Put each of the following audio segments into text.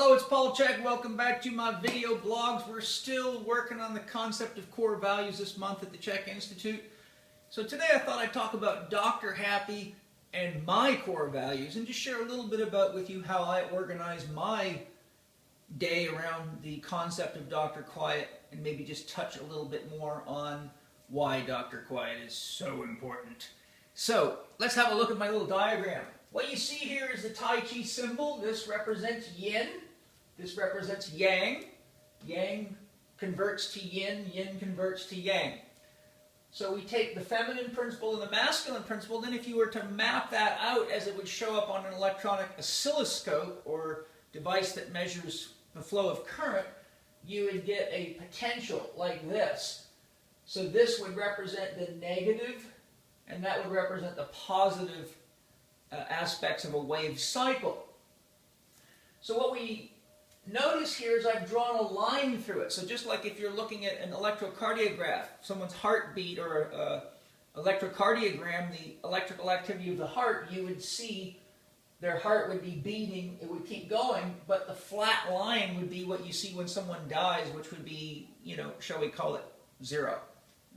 Hello, it's Paul Chek. Welcome back to my video blogs. We're still working on the concept of core values this month at the Chek Institute. So today I thought I'd talk about Dr. Happy and my core values and just share a little bit about with you how I organize my day around the concept of Dr. Quiet and maybe just touch a little bit more on why Dr. Quiet is so important. So let's have a look at my little diagram. What you see here is the Tai Chi symbol. This represents yin. This represents yang. Yang converts to yin. Yin converts to yang. So we take the feminine principle and the masculine principle. Then if you were to map that out as it would show up on an electronic oscilloscope or device that measures the flow of current, you would get a potential like this. So this would represent the negative, and that would represent the positive aspects of a wave cycle. So what we notice here is I've drawn a line through it. So just like if you're looking at an electrocardiograph, someone's heartbeat or electrocardiogram, the electrical activity of the heart, you would see their heart would be beating, it would keep going, but the flat line would be what you see when someone dies, which would be, shall we call it zero.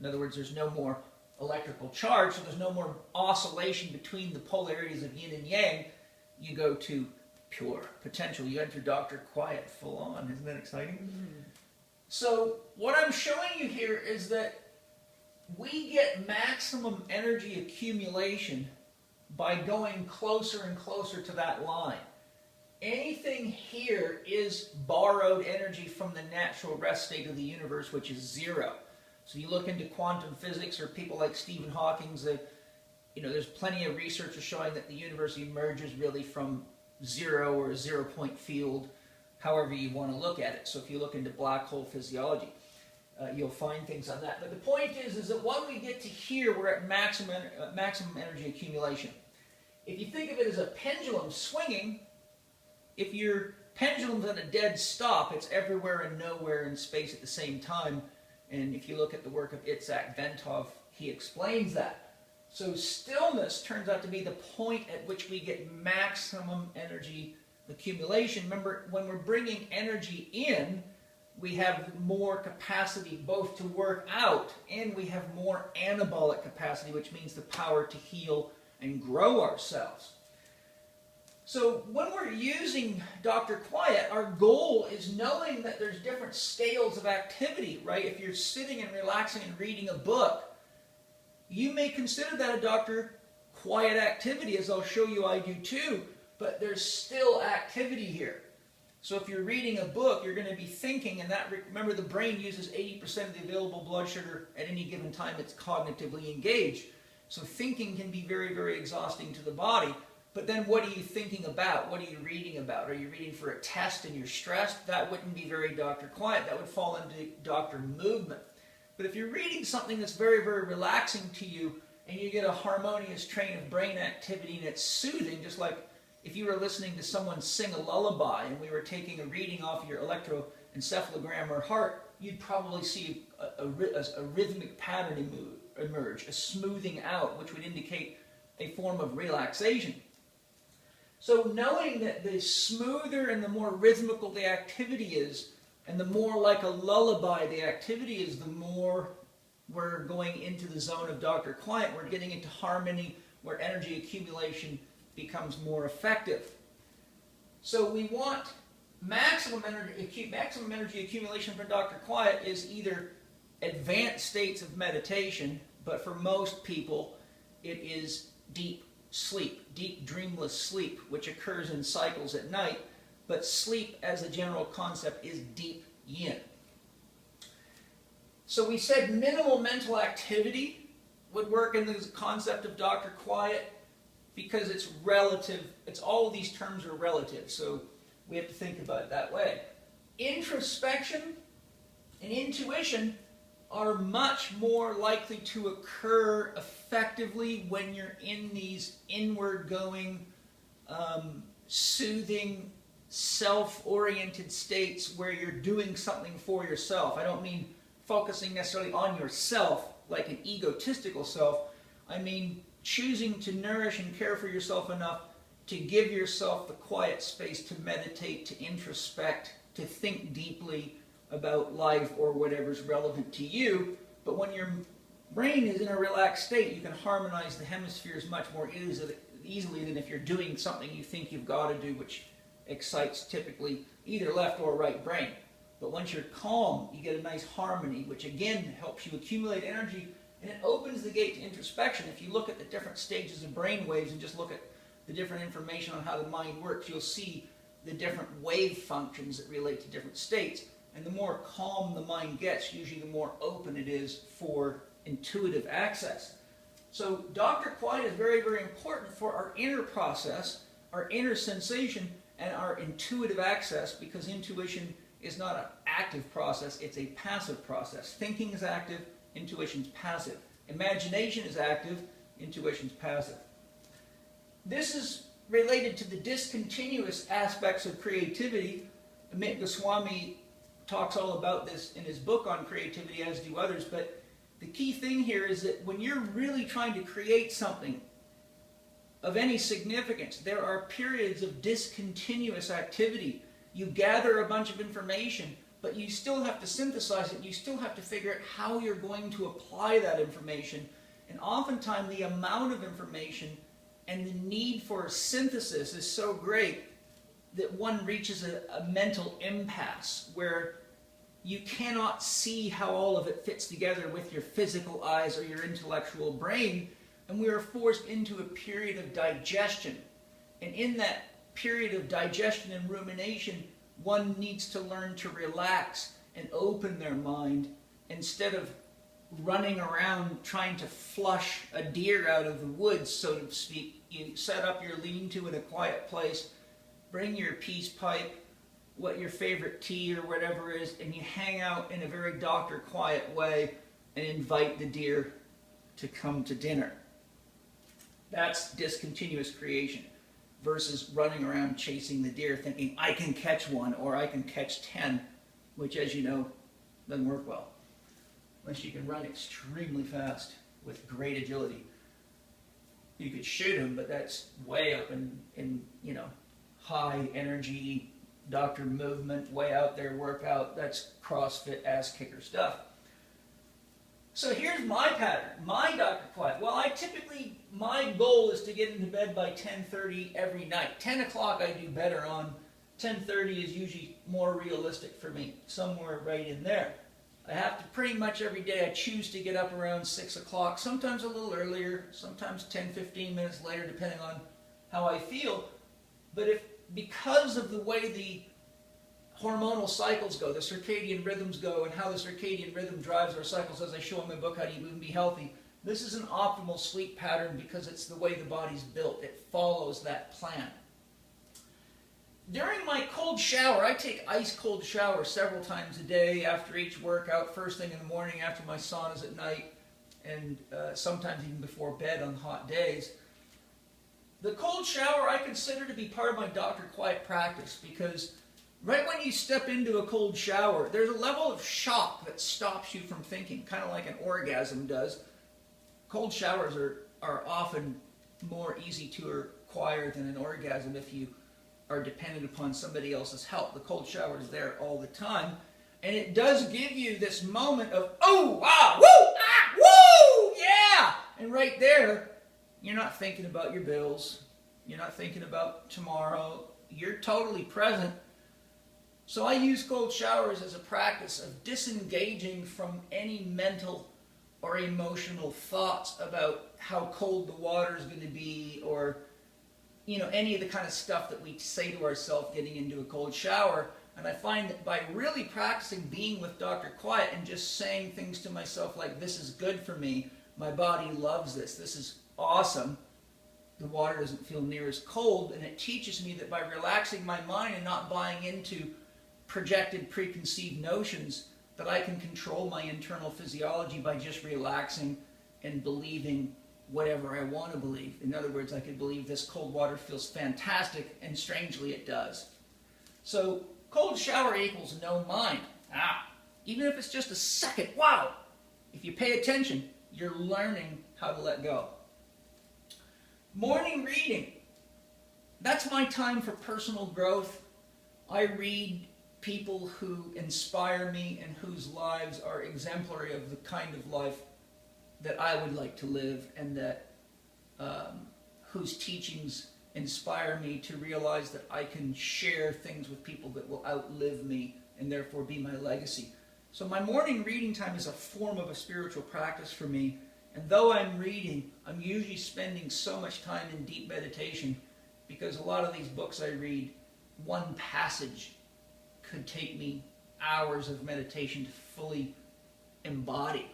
In other words, there's no more electrical charge, so there's no more oscillation between the polarities of yin and yang. You go to pure potential. You enter Dr. Quiet full on. Isn't that exciting? Mm-hmm. So what I'm showing you here is that we get maximum energy accumulation by going closer and closer to that line. Anything here is borrowed energy from the natural rest state of the universe, which is zero. So you look into quantum physics or people like Stephen Hawking's, there's plenty of research showing that the universe emerges really from zero or a zero-point field, however you want to look at it. So if you look into black hole physiology, you'll find things on that. But the point is that when we get to here, we're at maximum energy accumulation. If you think of it as a pendulum swinging, if your pendulum's at a dead stop, it's everywhere and nowhere in space at the same time. And if you look at the work of Itzhak Ventov, he explains that. So stillness turns out to be the point at which we get maximum energy accumulation. Remember, when we're bringing energy in, we have more capacity both to work out and we have more anabolic capacity, which means the power to heal and grow ourselves. So when we're using Dr. Quiet, our goal is knowing that there's different scales of activity, right? If you're sitting and relaxing and reading a book, you may consider that a Dr. Quiet activity, as I'll show you I do too, but there's still activity here. So if you're reading a book, you're going to be thinking, and remember the brain uses 80% of the available blood sugar at any given time it's cognitively engaged. So thinking can be very, very exhausting to the body. But then what are you thinking about? What are you reading about? Are you reading for a test and you're stressed? That wouldn't be very Dr. Quiet. That would fall into Dr. Movement. But if you're reading something that's very, very relaxing to you and you get a harmonious train of brain activity and it's soothing, just like if you were listening to someone sing a lullaby and we were taking a reading off your electroencephalogram or heart, you'd probably see a rhythmic pattern emerge, a smoothing out, which would indicate a form of relaxation. So knowing that the smoother and the more rhythmical the activity is, and the more like a lullaby the activity is, the more we're going into the zone of Dr. Quiet. We're getting into harmony where energy accumulation becomes more effective. So we want maximum energy accumulation for Dr. Quiet is either advanced states of meditation, but for most people it is deep sleep, deep dreamless sleep, which occurs in cycles at night, but sleep as a general concept is deep yin. So we said minimal mental activity would work in the concept of Dr. Quiet because it's relative. All of these terms are relative, so we have to think about it that way. Introspection and intuition are much more likely to occur effectively when you're in these inward-going, soothing, self-oriented states where you're doing something for yourself. I don't mean focusing necessarily on yourself like an egotistical self. I mean choosing to nourish and care for yourself enough to give yourself the quiet space to meditate, to introspect, to think deeply about life or whatever's relevant to you. But when your brain is in a relaxed state, you can harmonize the hemispheres much more easily than if you're doing something you think you've got to do, which excites typically either left or right brain. But once you're calm, you get a nice harmony, which again helps you accumulate energy, and it opens the gate to introspection. If you look at the different stages of brain waves and just look at the different information on how the mind works, you'll see the different wave functions that relate to different states. And the more calm the mind gets, usually the more open it is for intuitive access. So Dr. Quiet is very, very important for our inner process, our inner sensation, and our intuitive access, because intuition is not an active process, it's a passive process. Thinking is active, intuition's passive. Imagination is active, intuition's passive. This is related to the discontinuous aspects of creativity. Amit Goswami talks all about this in his book on creativity, as do others, but the key thing here is that when you're really trying to create something of any significance, there are periods of discontinuous activity. You gather a bunch of information, but you still have to synthesize it. You still have to figure out how you're going to apply that information. And oftentimes the amount of information and the need for synthesis is so great that one reaches a mental impasse where you cannot see how all of it fits together with your physical eyes or your intellectual brain, and we are forced into a period of digestion. And in that period of digestion and rumination, one needs to learn to relax and open their mind instead of running around trying to flush a deer out of the woods, so to speak. You set up your lean-to in a quiet place, bring your peace pipe, what your favorite tea or whatever is, and you hang out in a very Dr. Quiet way and invite the deer to come to dinner. That's discontinuous creation versus running around chasing the deer thinking, I can catch one or I can catch 10, which, as you know, doesn't work well. Unless you can run extremely fast with great agility. You could shoot him, but that's way up in you know, high energy, doctor movement, way out there workout. That's CrossFit ass kicker stuff. So here's my pattern, my Dr. Quiet. Well, my goal is to get into bed by 10:30 every night. 10 o'clock I do better on. 10:30 is usually more realistic for me, somewhere right in there. I have to pretty much every day, I choose to get up around 6 o'clock, sometimes a little earlier, sometimes 10, 15 minutes later, depending on how I feel. But because of the way the hormonal cycles go, the circadian rhythms go, and how the circadian rhythm drives our cycles, as I show in my book, How Do You Move and Be Healthy, this is an optimal sleep pattern because it's the way the body's built. It follows that plan. During my cold shower, I take ice cold showers several times a day after each workout, first thing in the morning, after my saunas at night, and sometimes even before bed on hot days. The cold shower I consider to be part of my Dr. Quiet practice because right when you step into a cold shower, there's a level of shock that stops you from thinking, kind of like an orgasm does. Cold showers are often more easy to acquire than an orgasm if you are dependent upon somebody else's help. The cold shower is there all the time, and it does give you this moment of, oh, ah, woo, ah, woo, yeah! And right there, you're not thinking about your bills. You're not thinking about tomorrow. You're totally present. So I use cold showers as a practice of disengaging from any mental or emotional thoughts about how cold the water is going to be, or any of the kind of stuff that we say to ourselves getting into a cold shower. And I find that by really practicing being with Dr. Quiet and just saying things to myself like, this is good for me, my body loves this, this is awesome, the water doesn't feel near as cold, and it teaches me that by relaxing my mind and not buying into projected preconceived notions, that I can control my internal physiology by just relaxing and believing whatever I want to believe. In other words, I could believe this cold water feels fantastic, and strangely it does. So cold shower equals no mind. Even if it's just a second, wow! If you pay attention, you're learning how to let go. Morning reading. that's my time for personal growth. I read people who inspire me and whose lives are exemplary of the kind of life that I would like to live, and that whose teachings inspire me to realize that I can share things with people that will outlive me and therefore be my legacy. So my morning reading time is a form of a spiritual practice for me, and though I'm reading, I'm usually spending so much time in deep meditation, because a lot of these books I read, one passage could take me hours of meditation to fully embody.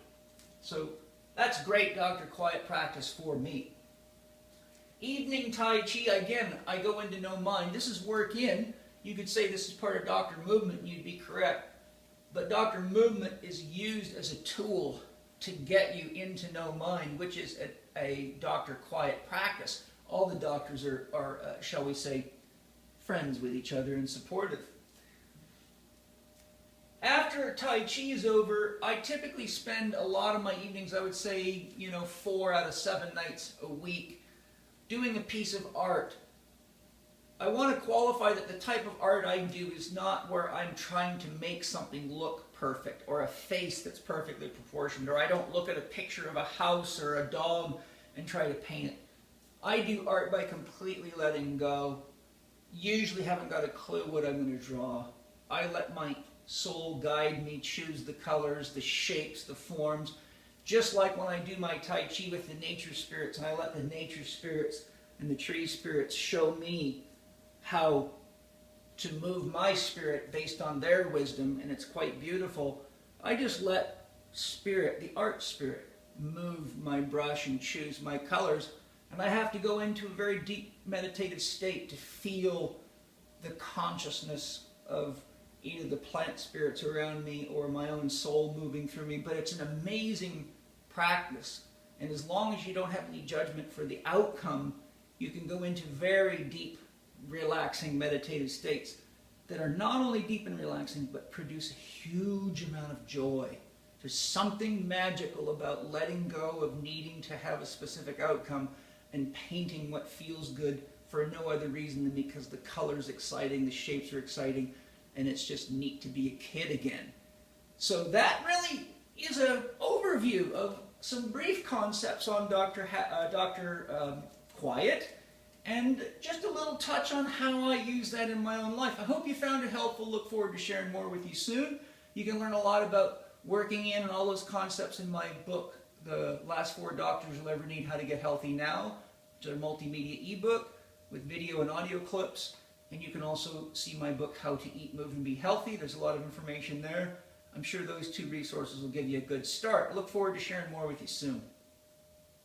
So that's great Dr. Quiet practice for me. Evening Tai Chi, again, I go into no mind. This is work in. You could say this is part of Dr. Movement, and you'd be correct. But Dr. Movement is used as a tool to get you into no mind, which is a Dr. Quiet practice. All the doctors are shall we say, friends with each other and supportive. After Tai Chi is over, I typically spend a lot of my evenings, I would say, 4 out of 7 nights a week, doing a piece of art. I want to qualify that the type of art I do is not where I'm trying to make something look perfect, or a face that's perfectly proportioned, or I don't look at a picture of a house or a dog and try to paint it. I do art by completely letting go. Usually haven't got a clue what I'm going to draw. I let my soul guide me, choose the colors, the shapes, the forms, just like when I do my Tai Chi with the nature spirits, and I let the nature spirits and the tree spirits show me how to move my spirit based on their wisdom, and it's quite beautiful. I just let spirit, the art spirit, move my brush and choose my colors, and I have to go into a very deep meditative state to feel the consciousness of either the plant spirits around me or my own soul moving through me. But it's an amazing practice, and as long as you don't have any judgment for the outcome, you can go into very deep, relaxing meditative states that are not only deep and relaxing, but produce a huge amount of joy. There's something magical about letting go of needing to have a specific outcome and painting what feels good for no other reason than because the color's exciting, the shapes are exciting, and it's just neat to be a kid again. So that really is an overview of some brief concepts on Dr. Quiet, and just a little touch on how I use that in my own life. I hope you found it helpful. Look forward to sharing more with you soon. You can learn a lot about working in and all those concepts in my book, The Last 4 Doctors You'll Ever Need, How to Get Healthy Now. It's a multimedia ebook with video and audio clips. And you can also see my book, How to Eat, Move, and Be Healthy. There's a lot of information there. I'm sure those 2 resources will give you a good start. I look forward to sharing more with you soon.